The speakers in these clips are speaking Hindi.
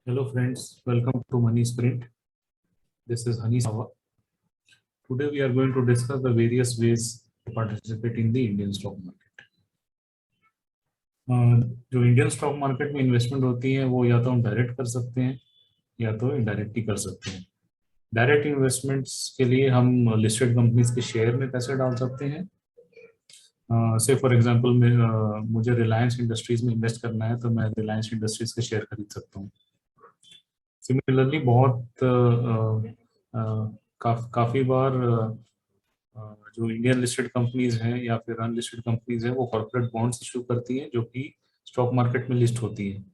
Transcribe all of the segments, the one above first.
Hello friends, welcome to Money Sprint. This is Hani Sawa. Today we are going to discuss the various ways to participate in the Indian stock market. जो इंडियन स्टॉक मार्केट में इन्वेस्टमेंट होती है वो या तो हम डायरेक्ट कर सकते हैं या तो इनडायरेक्ट ही कर सकते हैं। डायरेक्ट इन्वेस्टमेंट्स के लिए हम लिस्टेड कंपनीज के शेयर में पैसे डाल सकते हैं। से फॉर एग्जांपल मुझे रिलायंस इंडस्ट्रीज में इन्वेस्ट करना है तो मैं रिलायंस इंडस्ट्रीज के शेयर खरीद सकता हूँ। सिमिलरली बहुत काफ़ी बार जो इंडियन लिस्टेड कंपनीज हैं या फिर अनलिस्टेड कंपनीज हैं वो कॉर्पोरेट बॉन्ड्स इशू करती हैं जो कि स्टॉक मार्केट में लिस्ट होती हैं,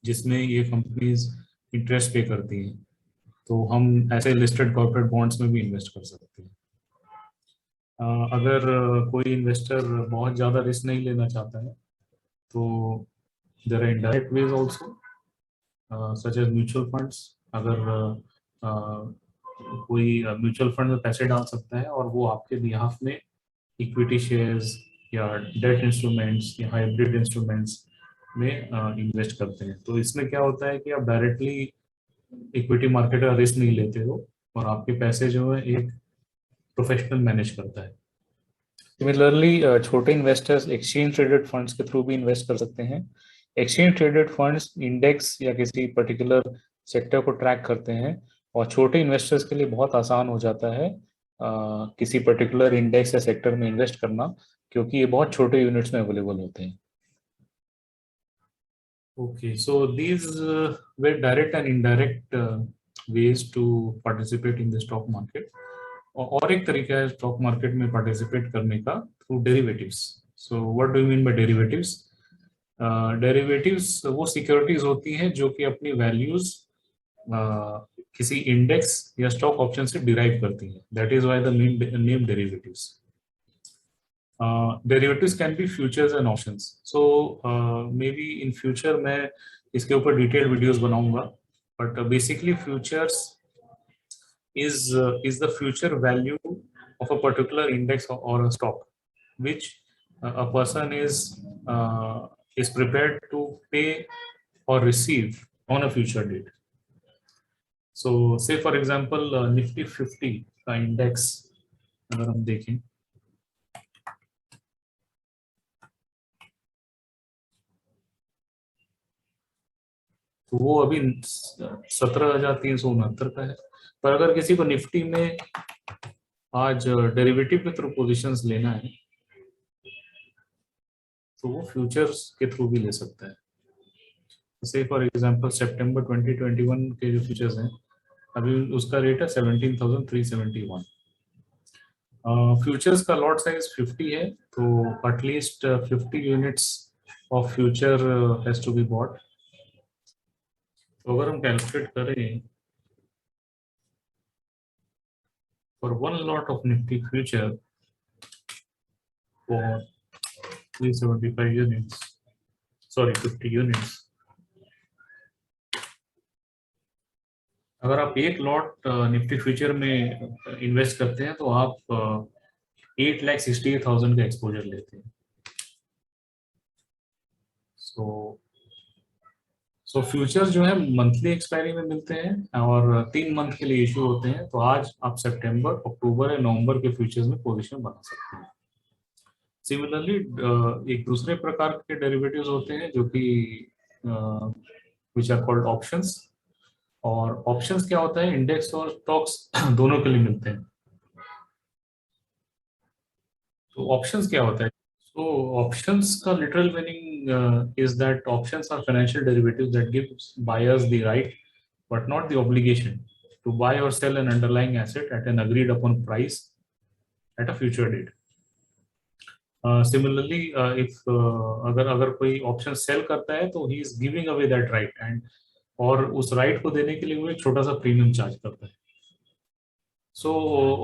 जिसमें ये कंपनीज इंटरेस्ट पे करती हैं। तो हम ऐसे लिस्टेड कॉर्पोरेट बॉन्ड्स में भी इन्वेस्ट कर सकते हैं। अगर कोई इन्वेस्टर बहुत ज़्यादा रिस्क नहीं लेना चाहता है तो there are indirect ways also such as mutual funds. अगर कोई म्यूचुअल फंड में पैसे डाल सकता है और वो आपके बिहाफ में इक्विटी शेयर्स या डेट इंस्ट्रूमेंट्स या हाइब्रिड इंस्ट्रूमेंट्स में इन्वेस्ट करते हैं। तो इसमें क्या होता है कि आप डायरेक्टली इक्विटी मार्केट का रिस्क नहीं लेते हो और आपके पैसे जो है एक प्रोफेशनल मैनेज करता है। सिमिलरली छोटे इन्वेस्टर्स एक्सचेंज ट्रेडेड फंड्स के थ्रू भी इन्वेस्ट कर सकते हैं। एक्सचेंज ट्रेडेड फंड्स इंडेक्स या किसी पर्टिकुलर सेक्टर को ट्रैक करते हैं और छोटे इन्वेस्टर्स के लिए बहुत आसान हो जाता है किसी पर्टिकुलर इंडेक्स या सेक्टर में इन्वेस्ट करना, क्योंकि ये बहुत छोटे यूनिट्स में अवेलेबल होते हैं। Okay, so these way direct and indirect ways to participate in the stock market. और एक तरीका है स्टॉक मार्केट में पार्टिसिपेट करने का through derivatives. So what do you mean by derivatives? Derivatives वो सिक्योरिटीज होती हैं जो कि अपनी वैल्यूज किसी इंडेक्स या स्टॉक ऑप्शन से डिराइव करती हैं। That is why the name derivatives. Derivatives can be futures and options. So may be in future मैं इसके ऊपर डिटेल्ड वीडियोस बनाऊंगा, but basically futures is the future value of a particular index or a stock which a person is prepared to pay or receive on a future date. So say for example Nifty 50 का इंडेक्स अगर हम देखें तो वो अभी 17,369 का है। पर अगर किसी को निफ्टी में आज डेरिवेटिव के थ्रू पोजीशंस लेना है तो वो फ्यूचर्स के थ्रू भी ले सकता है। से फॉर एग्जांपल सितंबर 2021 के जो फ्यूचर्स हैं अभी उसका रेट है 17,371। फ्यूचर्स का लॉट साइज 50 है तो at least 50 units of future has to be bought. तो अगर हम कैलकुलेट करें for one lot of Nifty future for 375 units, sorry 50 units, अगर आप एक लॉट निफ्टी फ्यूचर में इन्वेस्ट करते हैं तो आप 8,68,000 का एक्सपोजर लेते हैं। सो फ्यूचर्स जो है मंथली एक्सपायरी में मिलते हैं और 3 मंथ के लिए इशू होते हैं। तो आज आप सितंबर, अक्टूबर या नवंबर के फ्यूचर्स में पोजीशन बना सकते हैं। सिमिलरली एक दूसरे प्रकार के डेरिवेटिव्स होते हैं जो कि विच आर कॉल्ड ऑप्शंस। और ऑप्शंस क्या होता है, इंडेक्स और स्टॉक्स दोनों के लिए मिलते हैं। तो ऑप्शंस क्या होता है? So options का literal meaning is that options are financial derivatives that gives buyers the right but not the obligation to buy or sell an underlying asset at an agreed upon price at a future date. Similarly, if अगर कोई option sell करता है तो he is giving away that right and और उस right को देने के लिए वो एक छोटा सा प्रीमियम चार्ज करता है। So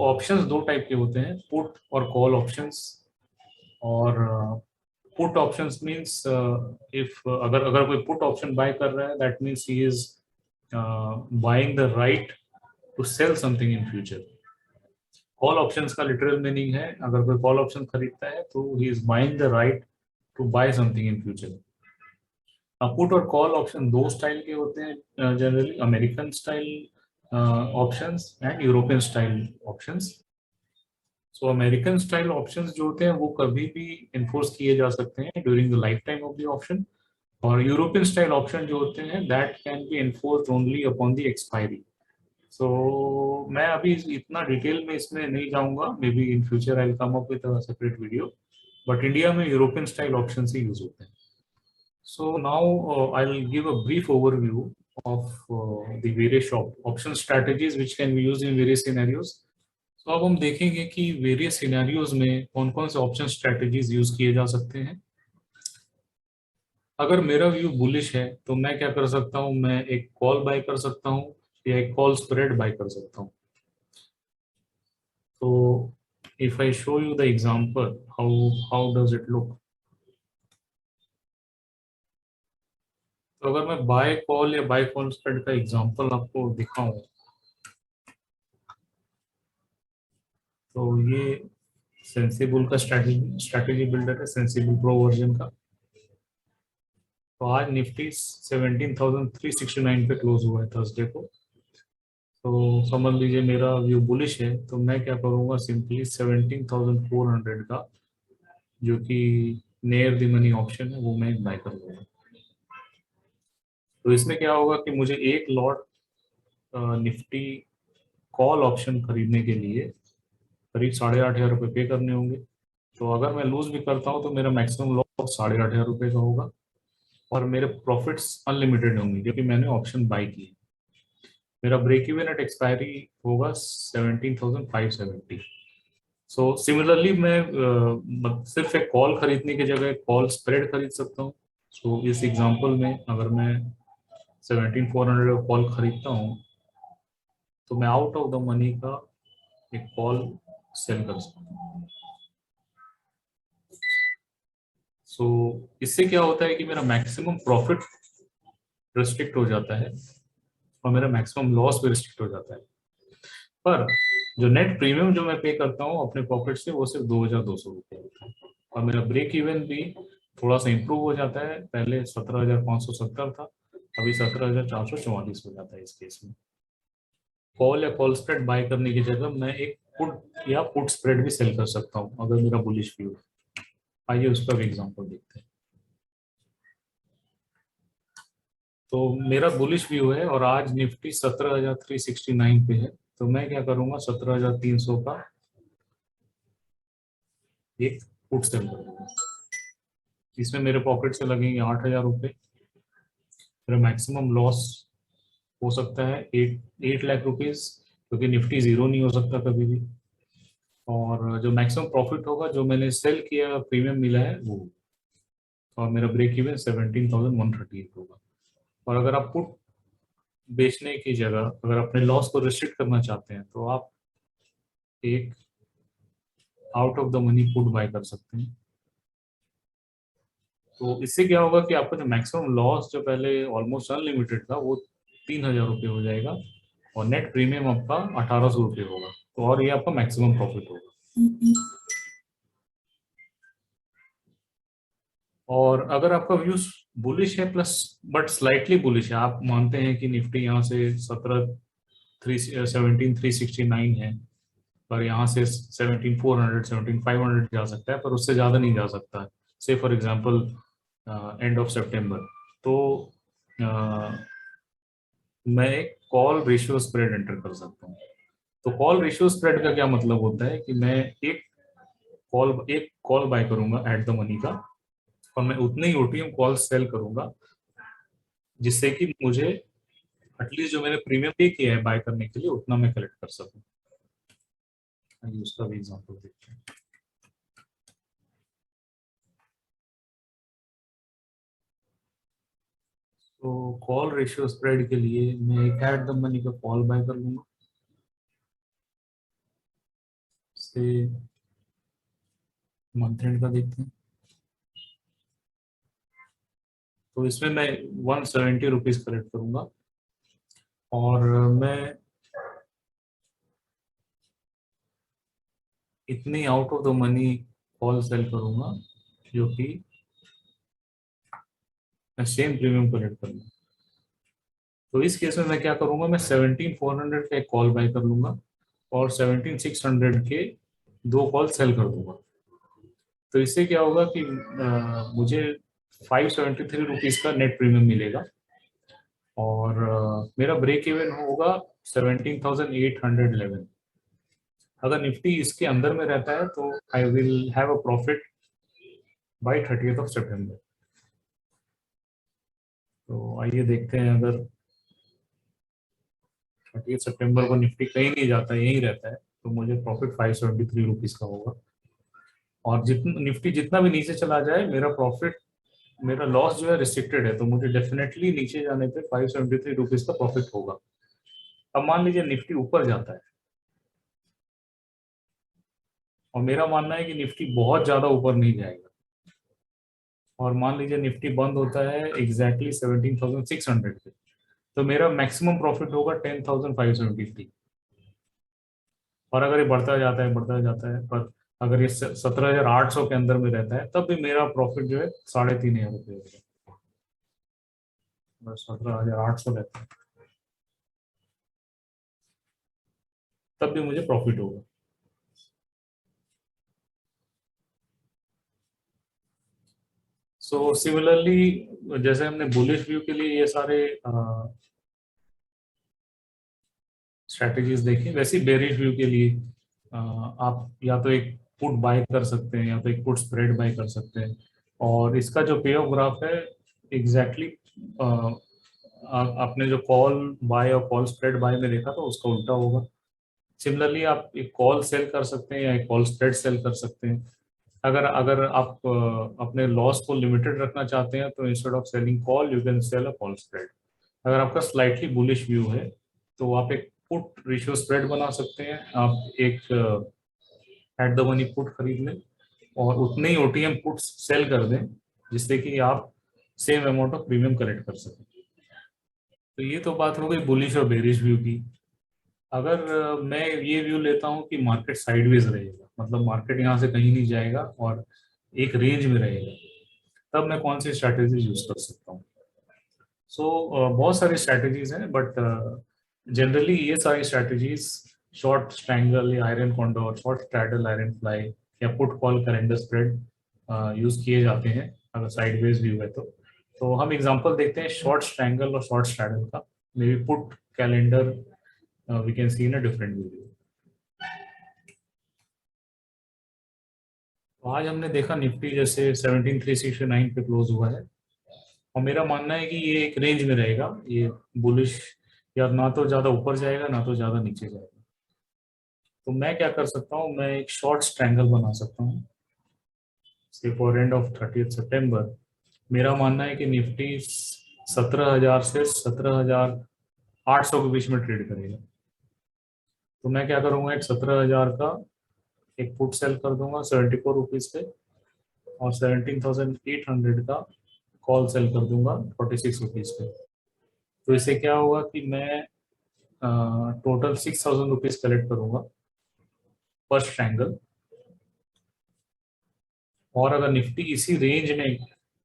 options दो टाइप के होते हैं, put और call options। और पुट ऑप्शंस मींस इफ अगर कोई पुट ऑप्शन बाय कर रहा है that means he is buying the right to sell something in future. Call options का लिटरल मीनिंग है अगर कोई कॉल ऑप्शन खरीदता है तो he is buying the right to buy something in future. Put और कॉल ऑप्शन दो स्टाइल के होते हैं generally, American style options and European style options. So American style options जो होते हैं वो कभी भी इन्फोर्स किए जा सकते हैं during the lifetime of the option, और यूरोपियन स्टाइल ऑप्शन जो होते हैं that can be enforced only upon the expiry. So मैं अभी इतना डिटेल में इसमें नहीं जाऊंगा, maybe in future I will come up with a separate video, but India में यूरोपियन स्टाइल ऑप्शन ही यूज होते हैं। So now I'll give a brief overview of the various option strategies which can be used in various scenarios. तो अब हम देखेंगे कि वेरियस सिनेरियोज में कौन कौन से ऑप्शन स्ट्रेटजीज यूज किए जा सकते हैं। अगर मेरा व्यू बुलिश है तो मैं क्या कर सकता हूं, मैं एक कॉल बाय कर सकता हूं या एक कॉल स्प्रेड बाय कर सकता हूं। तो if I show you the example how does it look. तो अगर मैं बाय कॉल या बाय कॉल स्प्रेड का एग्जांपल आपको दिखाऊं, तो ये सेंसिबल का स्ट्रैटेजी बिल्डर है, सेंसिबल प्रो वर्जन का। तो आज निफ्टी 17,369 पे क्लोज हुआ है थर्सडे को। तो समझ लीजिए मेरा व्यू बुलिश है, तो मैं क्या करूंगा, सिंपली 17,400 का जो कि नियर द मनी ऑप्शन है वो मैं बाय कर लूंगा। तो इसमें क्या होगा कि मुझे एक लॉट निफ्टी कॉल ऑप्शन खरीदने के लिए करीब 8,500 रुपये पे करने होंगे। तो अगर मैं लूज भी करता हूँ तो मेरा मैक्सिमम लॉस 8,500 का होगा और मेरे प्रॉफिट्स अनलिमिटेड होंगे क्योंकि मैंने ऑप्शन बाय की। मेरा ब्रेक इवन एट एक्सपायरी होगा 17,570। सो सिमिलरली मैं सिर्फ एक कॉल खरीदने की जगह कॉल स्प्रेड खरीद सकता हूँ। सो इस एग्जांपल में अगर मैं 17,400 का कॉल खरीदता हूँ तो मैं आउट ऑफ द मनी का एक कॉल सेल कर सकता हूँ। सो इससे क्या होता है कि मेरा मैक्सिमम प्रॉफिट रिस्ट्रिक्ट हो जाता है और मेरा मैक्सिमम लॉस भी रिस्ट्रिक्ट हो जाता है। पर जो नेट प्रीमियम जो मैं पे करता हूँ अपने पॉकेट से वो सिर्फ 2,200 रुपये होता है और मेरा ब्रेक इवन भी थोड़ा सा इम्प्रूव हो जाता है। पहले 17,570 था, अभी 17,444 हो जाता है इस केस में। कॉल या कॉल स्प्रेड बाय करने की जगह मैं एक पुट या पुट स्प्रेड भी सेल कर सकता हूँ अगर मेरा बुलिश व्यू है। आइए उसका भी एग्जाम्पल देखते हैं। तो मेरा बुलिश व्यू है और आज निफ्टी 17,369 पे है, तो मैं क्या करूंगा, 17,300 का एक पुट सेल कर दूंगा। इसमें मेरे पॉकेट से लगेंगे 8,000 रुपये। मेरा मैक्सिमम लॉस हो सकता है 8 लाख रुपीज, क्योंकि निफ्टी जीरो नहीं हो सकता कभी भी। और जो मैक्सिमम प्रॉफिट होगा जो मैंने सेल किया प्रीमियम मिला है वो, और मेरा ब्रेक इवन 17,138 होगा। और अगर आप पुट बेचने की जगह अगर अपने लॉस को रिस्ट्रिक्ट करना चाहते हैं तो आप एक out of the money put buy कर सकते हैं। तो इससे क्या होगा कि आपका जो मैक्सिमम लॉस जो पहले ऑलमोस्ट अनलिमिटेड था वो 3,000 रुपये हो जाएगा और नेट प्रीमियम आपका 1,800 रुपये होगा। तो और ये आपका मैक्सिमम प्रॉफिट होगा। और अगर आपका व्यू बुलिश है प्लस बट स्लाइटली बुलिश है, आप मानते हैं कि निफ्टी यहाँ से 17,369 है पर यहाँ से 17,400 17,500 जा सकता है, पर उससे ज़्यादा नहीं जा सकता है, से फॉर एग्जांपल एंड ऑफ सितंबर। तो अ, मैं एक कॉल रेशियो स्प्रेड एंटर कर सकता हूँ। तो कॉल रेशियो स्प्रेड का क्या मतलब होता है कि मैं एक कॉल बाय करूंगा एट द मनी का और मैं उतने ही ओटीएम कॉल सेल करूंगा जिससे कि मुझे एटलीस्ट जो मैंने प्रीमियम पे किया है बाय करने के लिए उतना मैं कलेक्ट कर सकूं। आइए उसका भी एग्जांपल देखते हैं। तो कॉल रेशियो स्प्रेड के लिए मैं एक एट द मनी का कॉल बाय कर लूंगा से मंथ एंड का देखते हैं। तो इसमें मैं 170 रुपीज कलेक्ट करूंगा और मैं इतनी out of the money call sell करूंगा जो कि सेम प्रीमियम कलेक्ट करना। तो इस केस में मैं क्या करूंगा, मैं 17,400 का एक कॉल बाय कर लूंगा और 17,600 के दो कॉल सेल कर दूंगा। तो इससे क्या होगा कि मुझे 573 रुपीज का नेट प्रीमियम मिलेगा और मेरा ब्रेक इवन होगा 17,811। अगर निफ्टी इसके अंदर में रहता है तो I will have a profit by 30th of September। तो आइए देखते हैं, अगर 30 सितंबर को निफ्टी कहीं नहीं जाता, यहीं रहता है, तो मुझे प्रॉफिट 573 रुपीज का होगा। और जितना निफ्टी जितना भी नीचे चला जाए, मेरा प्रॉफिट, मेरा लॉस जो है रिस्ट्रिक्टेड है, तो मुझे डेफिनेटली नीचे जाने पे 573 रुपीज का प्रॉफिट होगा। अब मान लीजिए निफ्टी ऊपर जाता है, और मेरा मानना है कि निफ्टी बहुत ज्यादा ऊपर नहीं जाएगा, और मान लीजिए निफ्टी बंद होता है एग्जैक्टली 17,600 पे, तो मेरा मैक्सिमम प्रॉफिट होगा 10,573। और अगर ये बढ़ता जाता है, पर अगर ये 17,800 के अंदर में रहता है, तब भी मेरा प्रॉफिट जो है 3,500 होगा। 17,800 रहता है तब भी मुझे प्रॉफिट होगा। सो सिमिलरली, जैसे हमने बुलिश व्यू के लिए ये सारे स्ट्रेटेजीज देखी, वैसे ही बेरिश व्यू के लिए आप या तो एक पुट बाय कर सकते हैं, या तो एक पुट स्प्रेड बाय कर सकते हैं। और इसका जो पे ऑफ ग्राफ है, एग्जैक्टली आपने जो कॉल बाय और कॉल स्प्रेड बाय में देखा था, उसका उल्टा होगा। सिमिलरली आप एक कॉल सेल कर सकते हैं या एक कॉल स्प्रेड सेल कर सकते हैं। अगर अगर आप अपने लॉस को लिमिटेड रखना चाहते हैं, तो instead of selling call you can sell a call spread. अगर आपका स्लाइटली बुलिश व्यू है, तो आप एक पुट रेशियो स्प्रेड बना सकते हैं। आप एक एट द मनी पुट खरीद लें और उतने ही ओटीएम पुट सेल कर दें, जिससे कि आप same amount of premium collect कर सकें। तो ये तो बात हो गई बुलिश और बेरिश व्यू की। अगर मैं ये व्यू लेता हूँ कि मार्केट साइडवेज रहेगा, मतलब मार्केट यहाँ से कहीं नहीं जाएगा और एक रेंज में रहेगा, तब मैं कौन सी स्ट्रैटेजी यूज कर सकता हूँ। सो बहुत सारी स्ट्रैटेजीज हैं, बट जनरली ये सारी स्ट्रैटेजीज शॉर्ट स्ट्रैंगल या iron condor, short straddle iron fly, या put call calendar spread use किए जाते हैं अगर साइडवेज व्यू है तो हम एग्जांपल देखते हैं शॉर्ट स्ट्रैंगल और शॉर्ट स्ट्रैडल का। Maybe put calendar we can see in a different video. तो आज हमने देखा निफ्टी जैसे 17,369 पे क्लोज हुआ है, और मेरा मानना है कि ये एक रेंज में रहेगा, ये बुलिश, या ना तो ज़्यादा ऊपर जाएगा ना तो ज़्यादा नीचे जाएगा। तो मैं क्या कर सकता हूँ, मैं एक शॉर्ट स्ट्रैंगल बना सकता हूँ, से फॉर एंड ऑफ 30th सितंबर। मेरा मानना है कि निफ्टी 17,000 से 17,800 के बीच में ट्रेड करेगा। तो मैं क्या करूँगा, एक 17,000 का एक पुट सेल कर दूंगा 74 रुपीज़ पे, और 17,800 का कॉल सेल कर दूंगा 46 रुपीज़ पे। तो इससे क्या होगा कि मैं टोटल 6,000 रुपीज़ कलेक्ट करूंगा पर ट्रायंगल। और अगर निफ्टी इसी रेंज में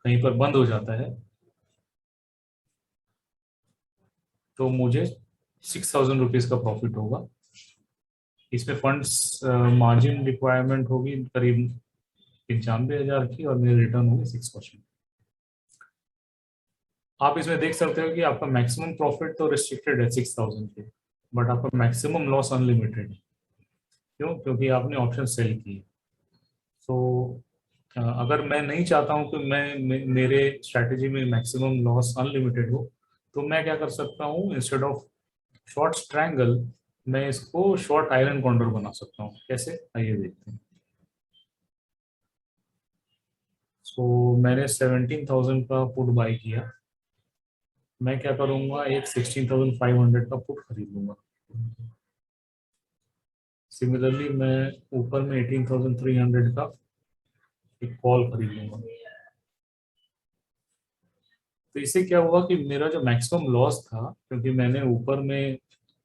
कहीं पर बंद हो जाता है, तो मुझे 6,000 रुपीज़ का प्रॉफिट होगा। इसमें फंड्स मार्जिन रिक्वायरमेंट होगी करीब 95,000 की, और मेरी रिटर्न होगी 6%। आप इसमें देख सकते हो कि आपका मैक्सिमम प्रॉफिट तो रिस्ट्रिक्टेड है 6,000 के, बट आपका मैक्सिमम लॉस अनलिमिटेड है। क्यों? क्योंकि आपने ऑप्शन सेल किए। तो अगर मैं नहीं चाहता हूं कि मेरे स्ट्रैटेजी में मैक्सिमम लॉस अनलिमिटेड हो, तो मैं क्या कर सकता हूं, इंस्टेड ऑफ शॉर्ट स्ट्रैंगल, मैं इसको शॉर्ट आयरन कॉन्डोर बना सकता हूं। कैसे, आइए देखते हैं। सो मैंने 17,000 का पुट बाय किया। मैं क्या करूंगा, एक 16,500 का पुट खरीद लूंगा। सिमिलरली मैं ऊपर में 18,300 का एक कॉल खरीद लूंगा। तो इससे क्या हुआ कि मेरा जो मैक्सिमम लॉस था, क्योंकि मैंने ऊपर में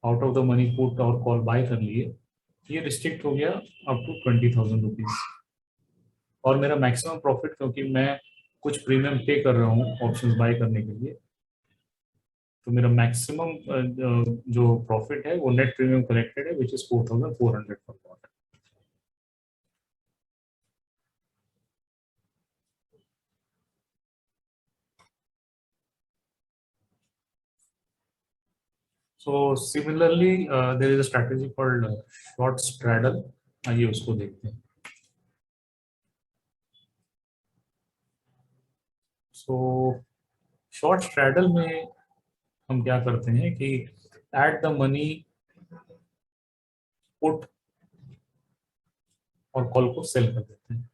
out of the money put और कॉल बाय कर लिए, ये रिस्ट्रिक्ट हो गया अप टू 20,000 रुपीज। और मेरा मैक्सिमम प्रॉफिट, क्योंकि मैं कुछ प्रीमियम पे कर रहा हूँ ऑप्शंस बाय करने के लिए, तो मेरा मैक्सिमम जो प्रॉफिट है वो नेट प्रीमियम कलेक्टेड है विच इज 4400 पर lot. So similarly there is a strategy called short straddle, आइए उसको देखते हैं। सो शॉर्ट स्ट्रैडल में हम क्या करते हैं कि एट द मनी पुट और कॉल को सेल कर देते हैं।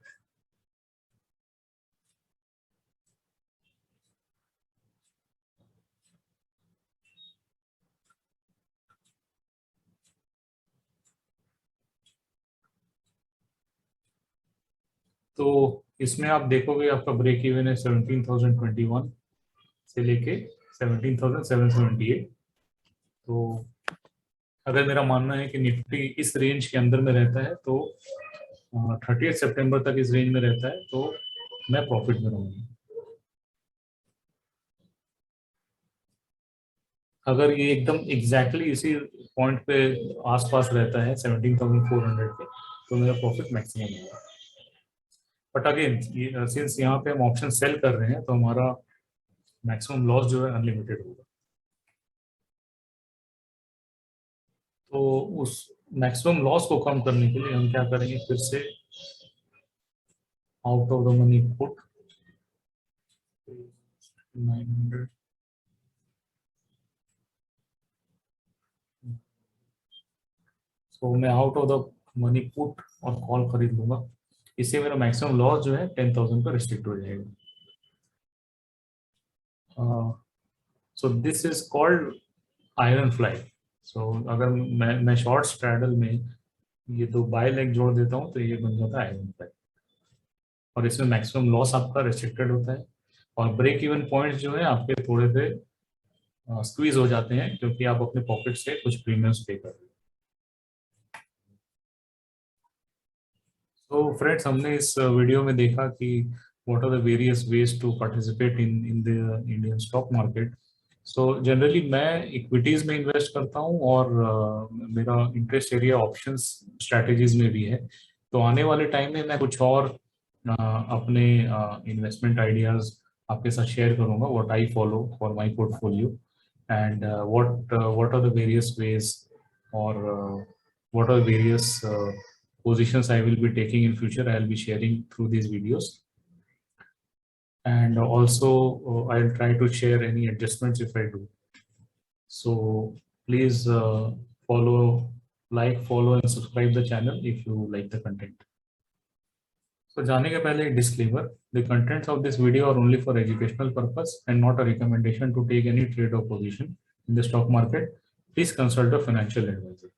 तो इसमें आप देखोगे आपका ब्रेक इवन है 17,021 से लेके 17,778। तो अगर मेरा मानना है कि निफ्टी इस रेंज के अंदर में रहता है तो 30 सितंबर तक इस रेंज में रहता है तो मैं प्रॉफिट में रहूंगा। अगर ये एकदम एग्जैक्टली इसी पॉइंट पे आसपास रहता है 17,400 पे तो मेरा प्रॉफिट मैक्सिमम होगा। बट अगेन सिंस यहाँ पे हम ऑप्शन सेल कर रहे हैं तो हमारा मैक्सिमम लॉस जो है अनलिमिटेड होगा। तो उस मैक्सिमम लॉस को कम करने के लिए हम क्या करेंगे, फिर से out of the money put 900, सो मैं out of the money put और कॉल खरीद लूंगा। इससे मेरा मैक्सिमम लॉस जो है 10,000 पर रिस्ट्रिक्ट हो जाएगा। So this is called iron fly. So अगर मैं शॉर्ट स्ट्रैडल में ये दो बाय लेग जोड़ देता हूँ तो ये बन जाता है आयरन फ्लाई, और इसमें मैक्सिमम लॉस आपका रिस्ट्रिक्टेड होता है और ब्रेक इवन पॉइंट्स जो है आपके थोड़े से स्क्वीज हो जाते हैं क्योंकि आप अपने पॉकेट से कुछ प्रीमियम्स पे कर रहे हैं। तो फ्रेंड्स, हमने इस वीडियो में देखा कि what are the various ways to participate in the Indian stock market. So generally मैं इक्विटीज में इन्वेस्ट करता हूँ और मेरा इंटरेस्ट एरिया ऑप्शंस स्ट्रैटेजीज में भी है। तो आने वाले टाइम में मैं कुछ और अपने इन्वेस्टमेंट आइडियाज आपके साथ शेयर करूंगा, what I follow for my portfolio and what are the various ways और what are various positions I will be taking in future. I'll be sharing through these videos, and also I'll try to share any adjustments if I do. So please follow and subscribe the channel if you like the content. So जाने के पहले disclaimer: the contents of this video are only for educational purpose and not a recommendation to take any trade or position in the stock market. Please consult a financial advisor.